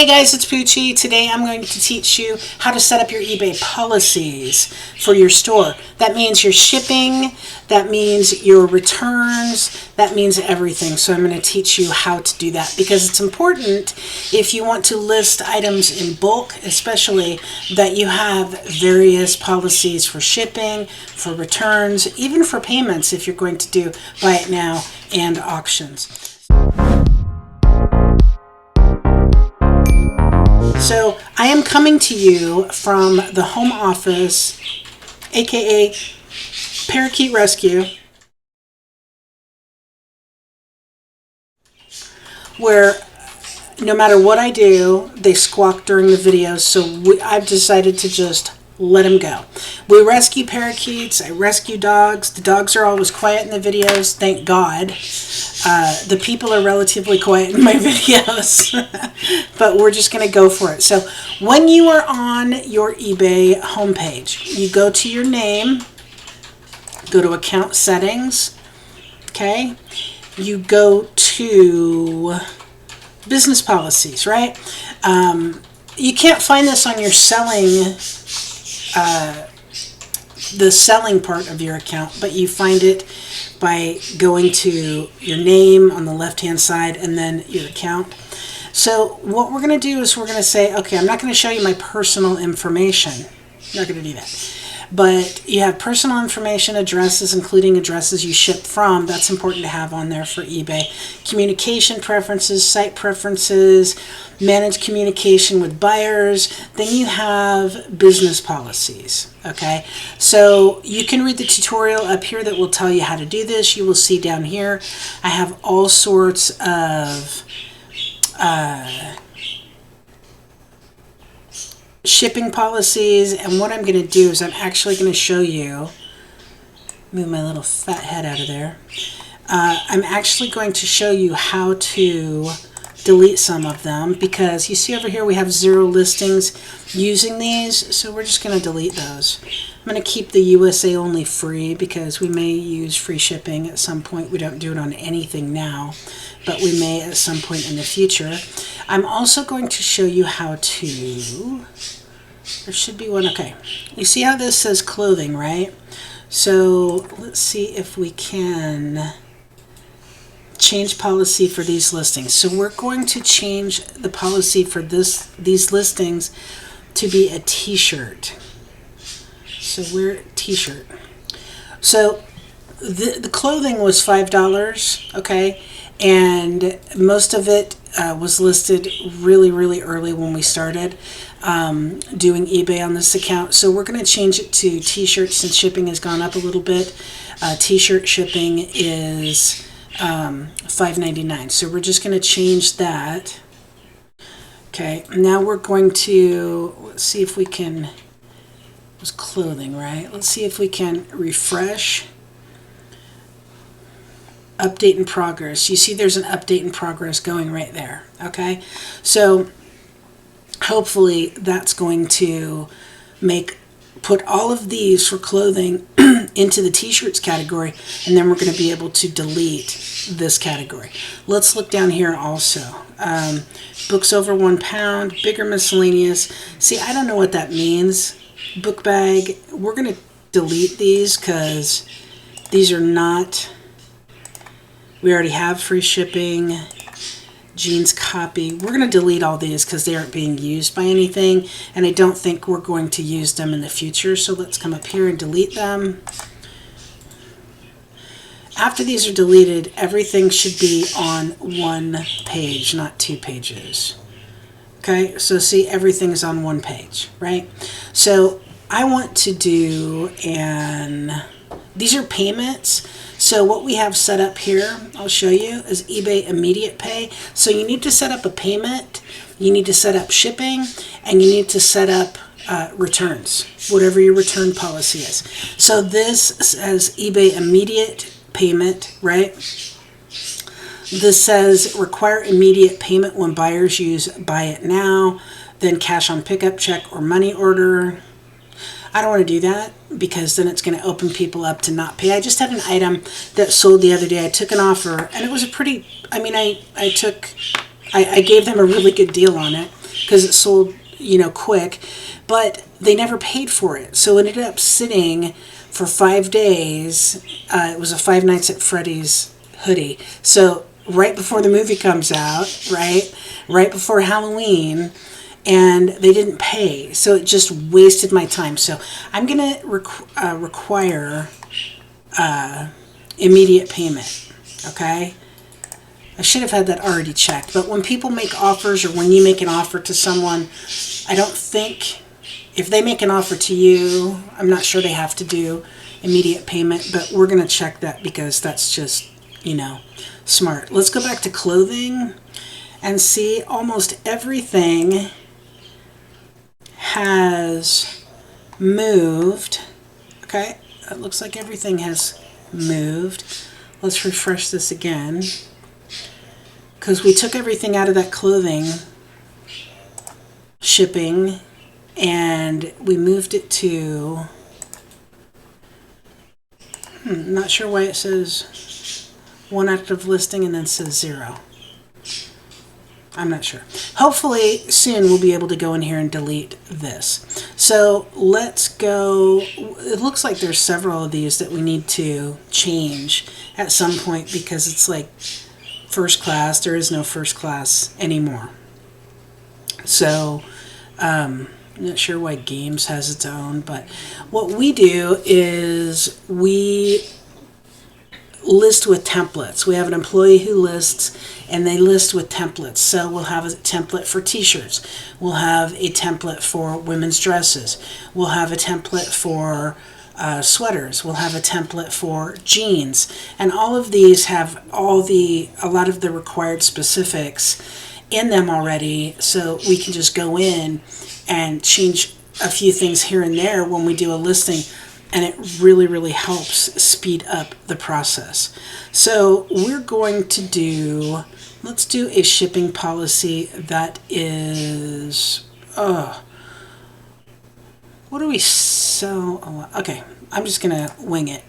Hey guys, it's Poochie. Today I'm going to teach you how to set up your eBay policies for your store. That means your shipping, that means your returns, that means everything. So I'm going to teach you how to do that because it's important if you want to list items in bulk, especially that you have various policies for shipping, for returns, even for payments if you're going to do buy it now and auctions. So I am coming to you from the home office, aka Parakeet Rescue, where no matter what I do, they squawk during the videos, so I've decided to just let them go. We rescue parakeets, I rescue dogs. The dogs are always quiet in the videos, thank God. The people are relatively quiet in my videos, but we're just going to go for it. So when you are on your eBay homepage, you go to your name, go to account settings, okay? You go to business policies, right? You can't find this on your selling the selling part of your account, but you find it by going to your name on the left hand side and then your account. So what we're going to do is we're going to say, okay, I'm not going to show you my personal information. I'm not going to do that. But you have personal information, addresses, including addresses you ship from. That's important to have on there for eBay. Communication preferences, site preferences, manage communication with buyers. Then you have business policies, okay? So you can read the tutorial up here that will tell you how to do this. You will see down here, I have all sorts of shipping policies, and what I'm going to do is I'm actually going to show you, move my little fat head out of there, I'm actually going to show you how to delete some of them, because you see over here we have 0 listings using these, so we're just going to delete those. I'm going to keep the USA only free because we may use free shipping at some point. We don't do it on anything now, but we may at some point in the future. I'm also going to show you how to, there should be one, okay. You see how this says clothing, right? So let's see if we can change policy for these listings. So we're going to change the policy for these listings to be a t-shirt. So we're t-shirt. So the clothing was $5, okay? And most of it was listed really early when we started doing eBay on this account. So we're going to change it to t-shirts since shipping has gone up a little bit. T-shirt shipping is $5.99. So we're just going to change that. Okay, now we're going to, let's see if we can, it was clothing, right? Let's see if we can refresh. Update in progress. You see there's an update in progress going right there, okay? So hopefully that's going to put all of these for clothing into the t-shirts category, and then we're going to be able to delete this category. Let's look down here also. Books over 1 pound, bigger miscellaneous. See, I don't know what that means. Book bag, we're going to delete these because these are not, we already have free shipping. Jeans copy, we're going to delete all these because they aren't being used by anything, and I don't think we're going to use them in the future. So let's come up here and delete them. After these are deleted, everything should be on 1 page, not 2 pages. Okay, so see, everything's on 1 page, right? So I want to do, and these are payments. So what we have set up here, I'll show you, is eBay Immediate Pay. So you need to set up a payment, you need to set up shipping, and you need to set up returns, whatever your return policy is. So this says eBay Immediate Payment, right? This says require immediate payment when buyers use buy it now, then cash on pickup, check, or money order. I don't want to do that because then it's going to open people up to not pay. I just had an item that sold the other day. I took an offer and it was a pretty, I mean, I gave them a really good deal on it. because it sold, quick, but they never paid for it. So it ended up sitting for 5 days. It was a Five Nights at Freddy's hoodie. So right before the movie comes out, right before Halloween, and they didn't pay. So it just wasted my time. So I'm going to require immediate payment. Okay? I should have had that already checked. But when people make offers, or when you make an offer to someone, I don't think, if they make an offer to you, I'm not sure they have to do immediate payment, but we're going to check that because that's just, smart. Let's go back to clothing and see. Almost everything has moved. Okay, it looks like everything has moved. Let's refresh this again, because we took everything out of that clothing shipping and we moved it to, not sure why it says 1 active listing and then says 0. I'm not sure. Hopefully soon we'll be able to go in here and delete this. So let's go. It looks like there's several of these that we need to change at some point, because it's like first class. There is no first class anymore. So I'm not sure why games has its own, but what we do is we list with templates. We have an employee who lists, and they list with templates. So we'll have a template for t-shirts. We'll have a template for women's dresses. We'll have a template for sweaters. We'll have a template for jeans. And all of these have a lot of the required specifics in them already, so we can just go in and change a few things here and there when we do a listing, and it really, really helps speed up the process. So we're going to let's do a shipping policy that is, what do we sell? Okay, I'm just going to wing it.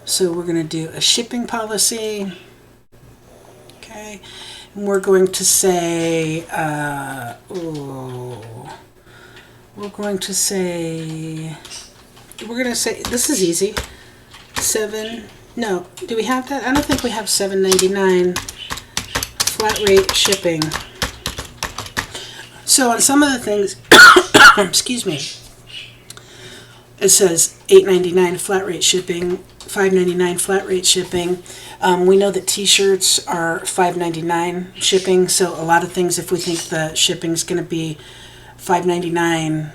So we're going to do a shipping policy. Okay, and we're going to say, we're going to say, this is easy. Do we have that? I don't think we have $7.99 flat rate shipping. So on some of the things, excuse me, it says $8.99 flat rate shipping, $5.99 flat rate shipping. We know that t-shirts are $5.99 shipping. So a lot of things, if we think the shipping is going to be $5.99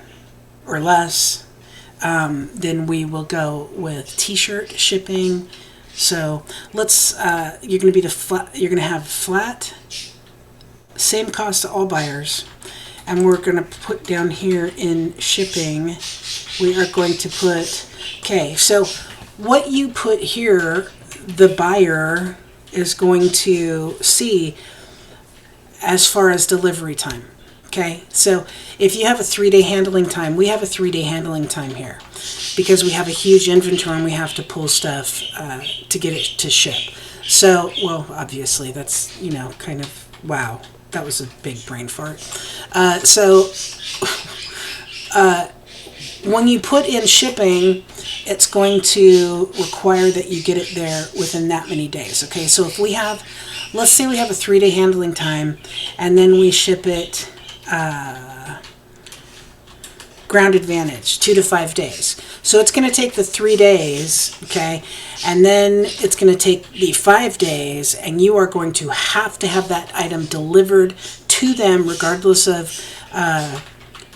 or less, then we will go with t-shirt shipping. So let's, you're going to have flat, same cost to all buyers. And we're going to put down here in shipping, we are going to put, okay, so what you put here, the buyer is going to see as far as delivery time. Okay, so if you have a 3-day handling time, we have a 3-day handling time here because we have a huge inventory and we have to pull stuff to get it to ship. So, well, obviously that's, kind of, wow, that was a big brain fart. When you put in shipping, it's going to require that you get it there within that many days. Okay, so if we have, let's say we have a 3-day handling time and then we ship it ground advantage, 2 to 5 days. So it's going to take the 3 days, okay, and then it's going to take the 5 days, and you are going to have that item delivered to them regardless of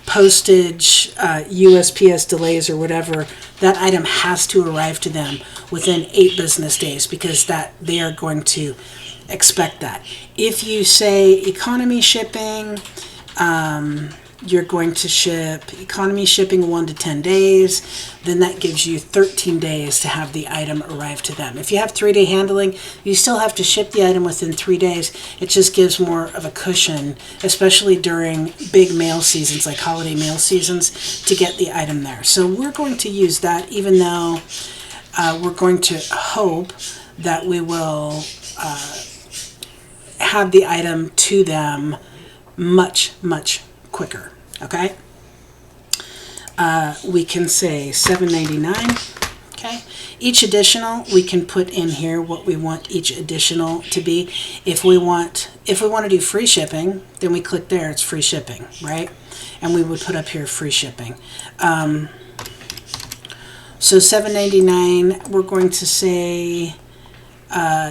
postage, USPS delays or whatever. That item has to arrive to them within 8 business days because that they are going to expect that. If you say economy shipping, you're going to ship economy shipping 1 to 10 days, then that gives you 13 days to have the item arrive to them. If you have 3-day handling, you still have to ship the item within 3 days. It just gives more of a cushion, especially during big mail seasons like holiday mail seasons, to get the item there. So we're going to use that, even though we're going to hope that we will have the item to them much, much quicker. Okay. We can say $7.99. Okay. Each additional, we can put in here what we want each additional to be. If we want to do free shipping, then we click there. It's free shipping, right? And we would put up here free shipping. So $7.99. We're going to say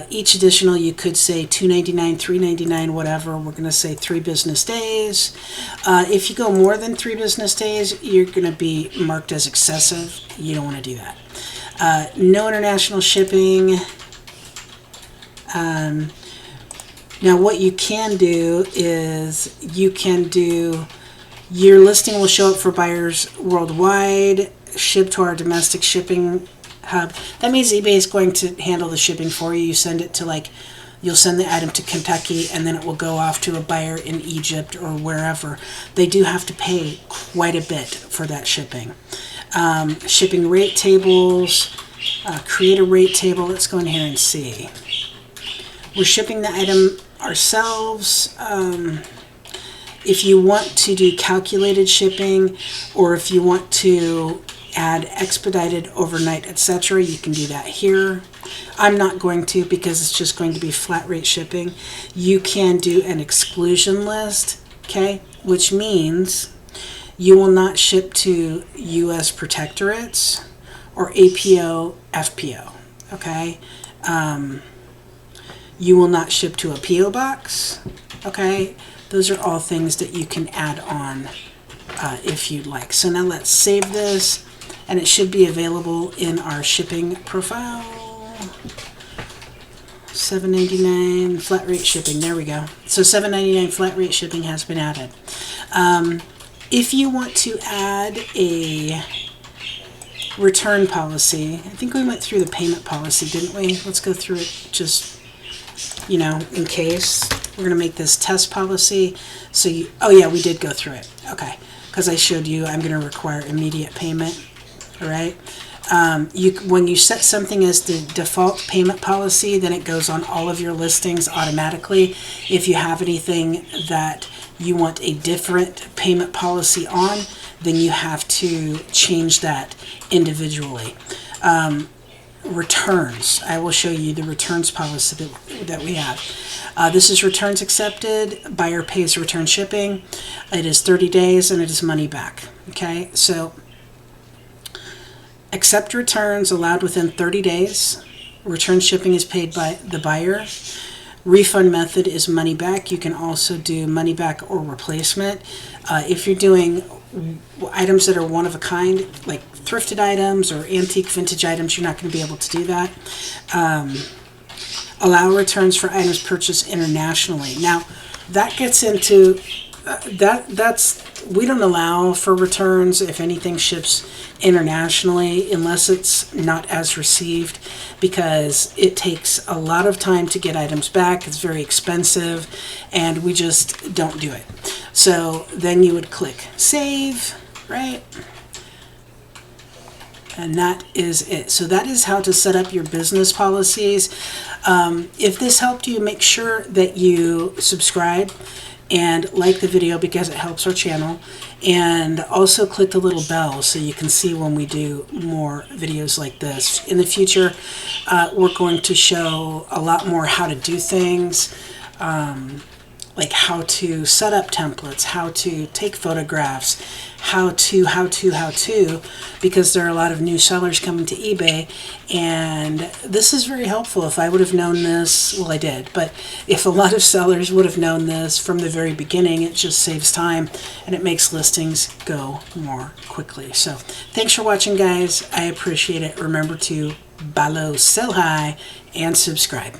each additional. You could say $2.99, $3.99, whatever. We're going to say 3 business days. If you go more than 3 business days, you're going to be marked as excessive. You don't want to do that. No international shipping. Now what you can do is you can do your listing will show up for buyers worldwide, ship to our domestic shipping hub. That means eBay is going to handle the shipping for you. You send it to you'll send the item to Kentucky and then it will go off to a buyer in Egypt or wherever. They do have to pay quite a bit for that shipping. Shipping rate tables, create a rate table. Let's go in here and see. We're shipping the item ourselves. If you want to do calculated shipping, or if you want to add expedited, overnight, etc., you can do that here. I'm not going to because it's just going to be flat rate shipping. You can do an exclusion list, okay, which means you will not ship to U.S. protectorates or APO, FPO, okay? You will not ship to a PO box, okay? Those are all things that you can add on if you'd like. So now let's save this, and it should be available in our shipping profile. $7.99 flat rate shipping. There we go. So $7.99 flat rate shipping has been added. If you want to add a return policy, I think we went through the payment policy, didn't we? Let's go through it just, in case. We're going to make this test policy. So oh yeah, we did go through it. Okay. Because I showed you I'm going to require immediate payment. All right. When you set something as the default payment policy, then it goes on all of your listings automatically. If you have anything that you want a different payment policy on, then you have to change that individually. Returns. I will show you the returns policy that we have. This is returns accepted. Buyer pays return shipping. It is 30 days and it is money back. Okay, so accept returns allowed within 30 days. Return shipping is paid by the buyer. Refund method is money back. You can also do money back or replacement. If you're doing items that are one of a kind, like thrifted items or antique vintage items, you're not going to be able to do that. Allow returns for items purchased internationally. Now, that gets into we don't allow for returns if anything ships internationally unless it's not as received, because it takes a lot of time to get items back. It's very expensive and we just don't do it. So then you would click save, right? And that is it. So that is how to set up your business policies. If this helped you, make sure that you subscribe and like the video because it helps our channel, and also click the little bell so you can see when we do more videos like this. In the future, we're going to show a lot more how to do things, like how to set up templates, how to take photographs, how to, because there are a lot of new sellers coming to eBay, and this is very helpful. If I would have known this, well, I did, but if a lot of sellers would have known this from the very beginning, it just saves time and it makes listings go more quickly. So thanks for watching, guys. I appreciate it. Remember to buy low, sell high, and subscribe.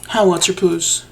How what's your poos?